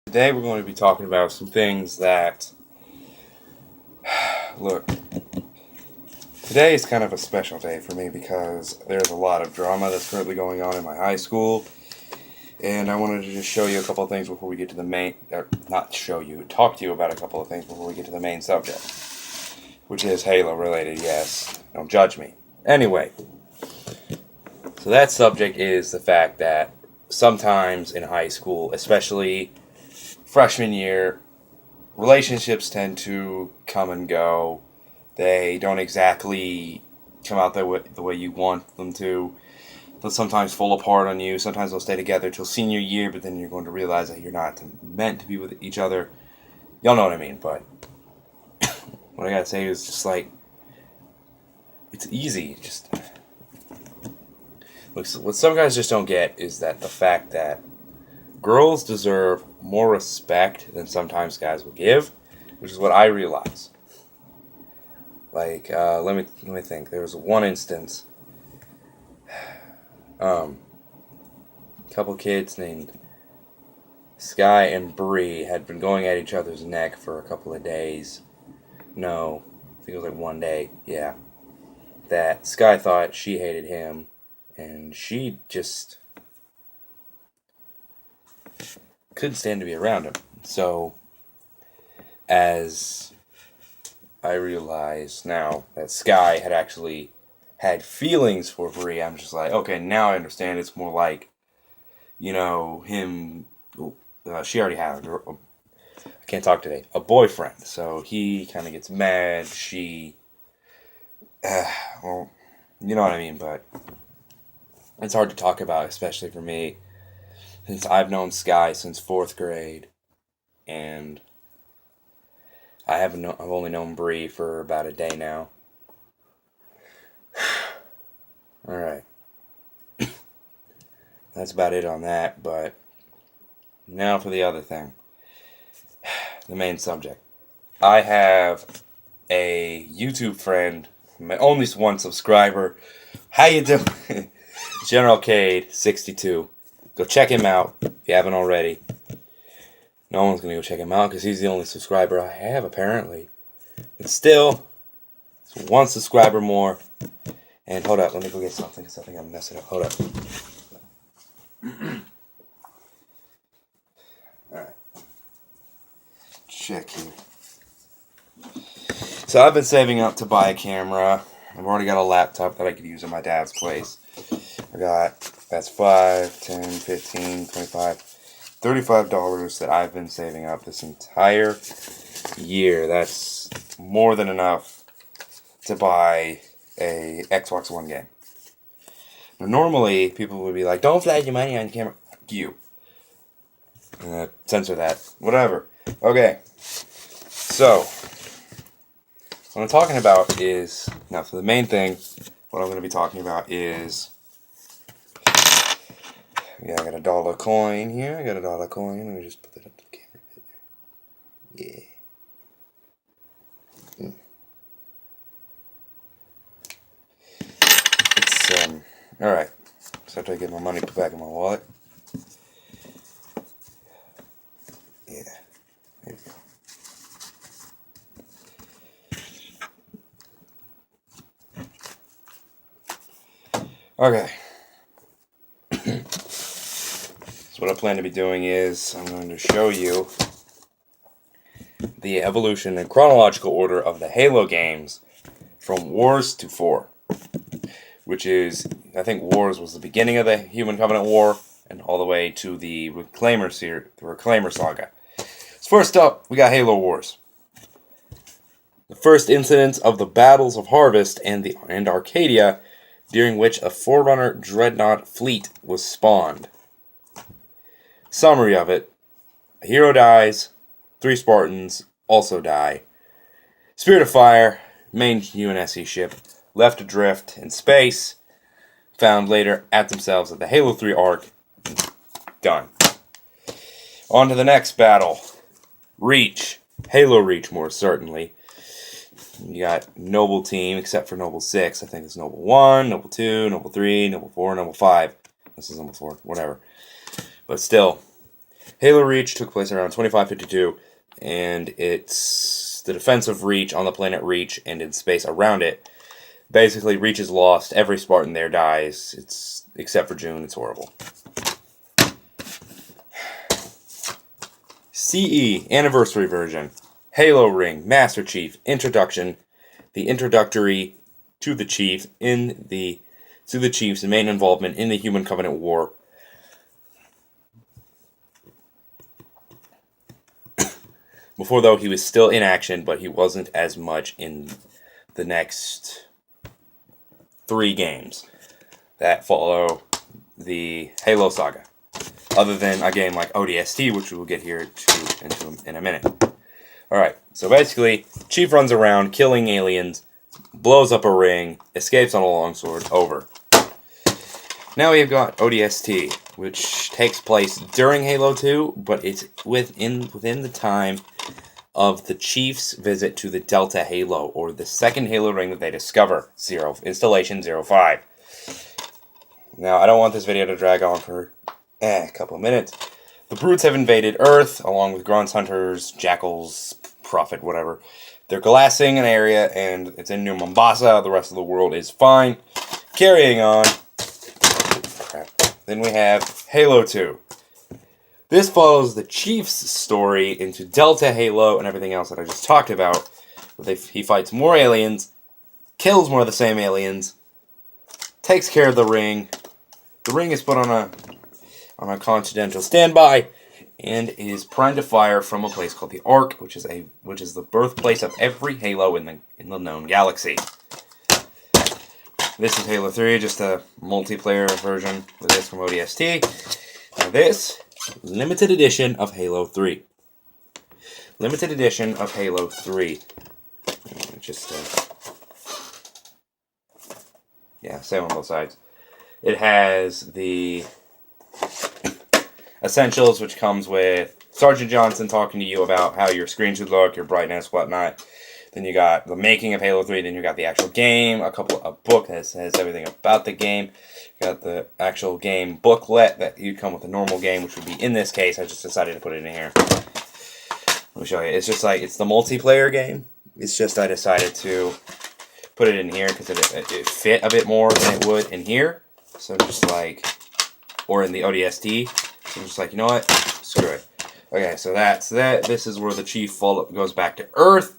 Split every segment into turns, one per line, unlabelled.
Today we're going to be talking about some things that, look, today is kind of a special day for me because there's a lot of drama that's currently going on in my high school, and I wanted to just show you a couple of things before we get to the main, not show you, talk to you about a couple of things before we get to the main subject, which is Halo related, yes, don't judge me. Anyway, so that subject is the fact that sometimes in high school, especially freshman year, relationships tend to come and go. They don't exactly come out the way you want them to. They'll sometimes fall apart on you. Sometimes they'll stay together till senior year, but then you're going to realize that you're not meant to be with each other. Y'all know what I mean, but what I gotta say is just like, it's easy. Just look, what some guys just don't get is that the fact that girls deserve more respect than sometimes guys will give, which is what I realize. Like, let me think. There was one instance. A couple kids named Sky and Bree had been going at each other's neck for a couple of days. No, I think it was like one day. Yeah, that Sky thought she hated him, and she just couldn't stand to be around him. So, as I realize now that Sky had actually had feelings for Bree, I'm just like, okay, now I understand. It's more like, him. She already had I can't talk today. A boyfriend. So he kind of gets mad. Well, you know what I mean. But it's hard to talk about, especially for me, since I've known Sky since fourth grade, and I've only known Bree for about a day now. All right, that's about it on that. But now for the other thing, the main subject. I have a YouTube friend, my only one subscriber. How you doing? General Cade 62. Go check him out if you haven't already. No one's gonna go check him out because he's the only subscriber I have apparently. But still, it's one subscriber more. And hold up, let me go get something because I think I'm messing up. Hold up. Alright. Check here. So I've been saving up to buy a camera. I've already got a laptop that I could use at my dad's place. That's $5, $10, $15, $25, $35 that I've been saving up this entire year. That's more than enough to buy a Xbox One game. Now, normally, people would be like, don't flash your money on the camera. You. Censor that. Whatever. Okay. So, what I'm talking about is, now for the main thing, what I'm going to be talking about is, yeah, I got a dollar coin here. Let me just put that up to the camera a bit. Yeah. It's, alright. So after I get my money put back in my wallet. Yeah. There we go. Okay. So what I plan to be doing is I'm going to show you the evolution and chronological order of the Halo games from Wars to 4, which is, I think Wars was the beginning of the Human Covenant War, and all the way to the Reclaimer Saga. So first up, we got Halo Wars. The first incidents of the Battles of Harvest and Arcadia, during which a Forerunner Dreadnought fleet was spawned. Summary of it: a hero dies, 3 Spartans also die. Spirit of Fire, main UNSC ship, left adrift in space, found later at themselves at the Halo 3 arc. Done. On to the next battle. Reach. Halo Reach, more certainly. You got Noble Team, except for Noble 6. I think it's Noble 1, Noble 2, Noble 3, Noble 4, Noble 5. This is Noble 4, whatever. But still, Halo Reach took place around 2552, and it's the defensive Reach on the planet Reach and in space around it. Basically, Reach is lost. Every Spartan there dies. Except for June. It's horrible. CE Anniversary Version. Halo Ring, Master Chief, Introduction. The introductory to the Chief's main involvement in the Human Covenant War. Before, though, he was still in action, but he wasn't as much in the next 3 games that follow the Halo saga. Other than a game like ODST, which we will get here into in a minute. Alright, so basically, Chief runs around killing aliens, blows up a ring, escapes on a longsword, over. Now we've got ODST, which takes place during Halo 2, but it's within the time of the Chief's visit to the Delta Halo, or the second Halo ring that they discover, Installation 05. Now, I don't want this video to drag on for a couple of minutes. The Brutes have invaded Earth, along with Grunts, Hunters, Jackals, Prophet, whatever. They're glassing an area, and it's in New Mombasa. The rest of the world is fine. Carrying on. Crap. Then we have Halo 2. This follows the Chief's story into Delta Halo and everything else that I just talked about. He fights more aliens, kills more of the same aliens, takes care of the ring. The ring is put on a confidential standby, and is primed to fire from a place called the Ark, which is the birthplace of every Halo in the known galaxy. This is Halo 3, just a multiplayer version with this from ODST. Now this, limited edition of Halo 3. Limited edition of Halo 3. Just, same on both sides. It has the Essentials, which comes with Sergeant Johnson talking to you about how your screen should look, your brightness, whatnot. Then you got the making of Halo 3. Then you got the actual game, a book that says everything about the game. You got the actual game booklet that you'd come with a normal game, which would be in this case. I just decided to put it in here. Let me show you. It's just like, it's the multiplayer game. It's just I decided to put it in here because it fit a bit more than it would in here. So just like, or in the ODST. So I'm just like, you know what? Screw it. Okay, so that's that. This is where the Chief goes back to Earth,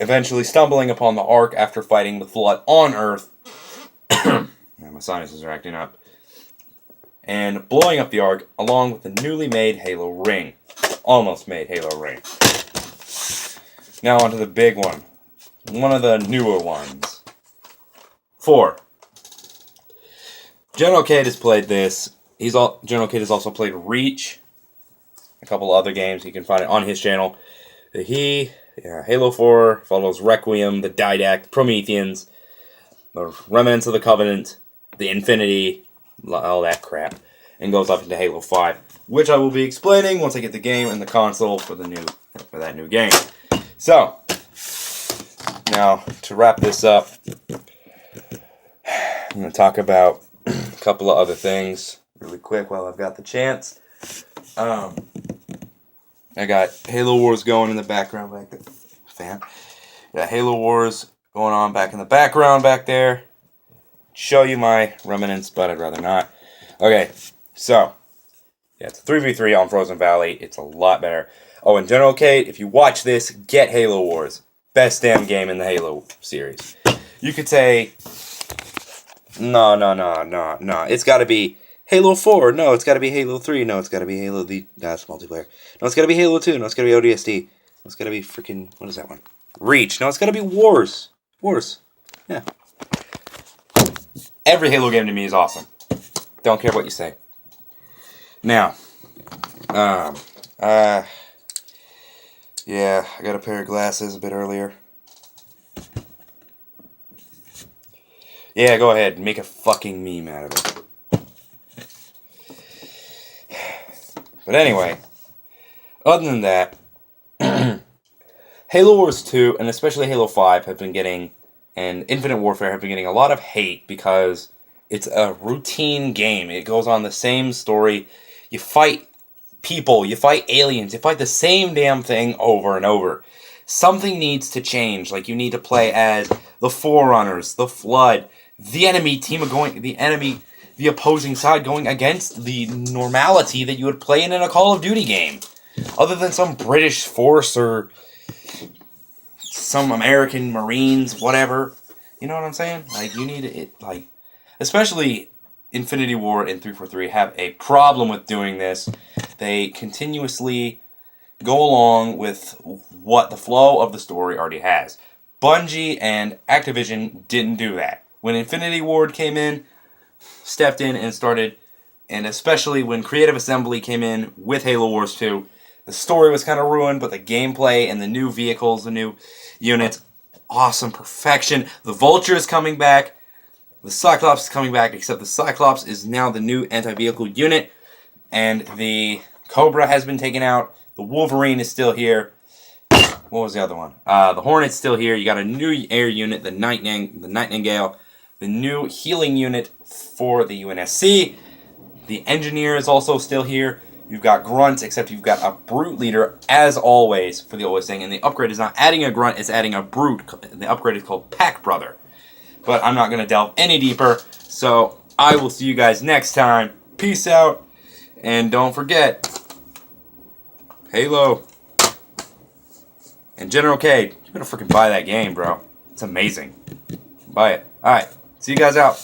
eventually stumbling upon the Ark after fighting the Flood on Earth. My sinuses are acting up. And blowing up the Ark along with the newly made Halo ring. Almost made Halo ring. Now onto the big one. One of the newer ones. 4. General Cade has played this. General Cade has also played Reach. A couple other games. You can find it on his channel. Halo 4 follows Requiem, the Didact, Prometheans, the Remnants of the Covenant, the Infinity, all that crap, and goes up into Halo 5, which I will be explaining once I get the game and the console for that new game. So, now to wrap this up, I'm going to talk about a couple of other things really quick while I've got the chance. I got Halo Wars going in the background back there. Yeah, Halo Wars going on back in the background back there. Show you my remnants, but I'd rather not. Okay, so it's a 3v3 on Frozen Valley. It's a lot better. Oh, and General Cade, if you watch this, get Halo Wars. Best damn game in the Halo series. You could say, no. It's got to be Halo 4. No, it's got to be Halo 3. No, it's got to be Halo... That's multiplayer. No, it's got to be Halo 2. No, it's got to be ODST. No, it's got to be freaking... What is that one? Reach. No, it's got to be Wars. Wars. Yeah. Every Halo game to me is awesome. Don't care what you say. Now, yeah, I got a pair of glasses a bit earlier. Yeah, go ahead. Make a fucking meme out of it. But anyway, other than that, Halo Wars 2, and especially Halo 5, have been getting, and Infinite Warfare have been getting a lot of hate because it's a routine game. It goes on the same story. You fight people, you fight aliens, you fight the same damn thing over and over. Something needs to change. Like, you need to play as the Forerunners, the Flood, the enemy team the opposing side going against the normality that you would play in a Call of Duty game. Other than some British force or some American Marines, whatever. You know what I'm saying? Like, you need it, like, especially Infinity Ward and 343 have a problem with doing this. They continuously go along with what the flow of the story already has. Bungie and Activision didn't do that. When Infinity Ward came in, stepped in and started, and especially when Creative Assembly came in with Halo Wars 2, the story was kind of ruined, but the gameplay and the new vehicles, the new units, awesome, perfection. The Vulture is coming back. The Cyclops is coming back, except the Cyclops is now the new anti-vehicle unit, and the Cobra has been taken out. The Wolverine is still here. What was the other one? The Hornet's still here. You got a new air unit, the Nightingale, the new healing unit for the UNSC. The Engineer is also still here. You've got Grunts, except you've got a Brute leader, as always, for the always thing. And the upgrade is not adding a Grunt, it's adding a Brute. The upgrade is called Pack Brother. But I'm not going to delve any deeper, so I will see you guys next time. Peace out, and don't forget, Halo and General Cade. You better freaking buy that game, bro. It's amazing. Buy it. Alright, see you guys out.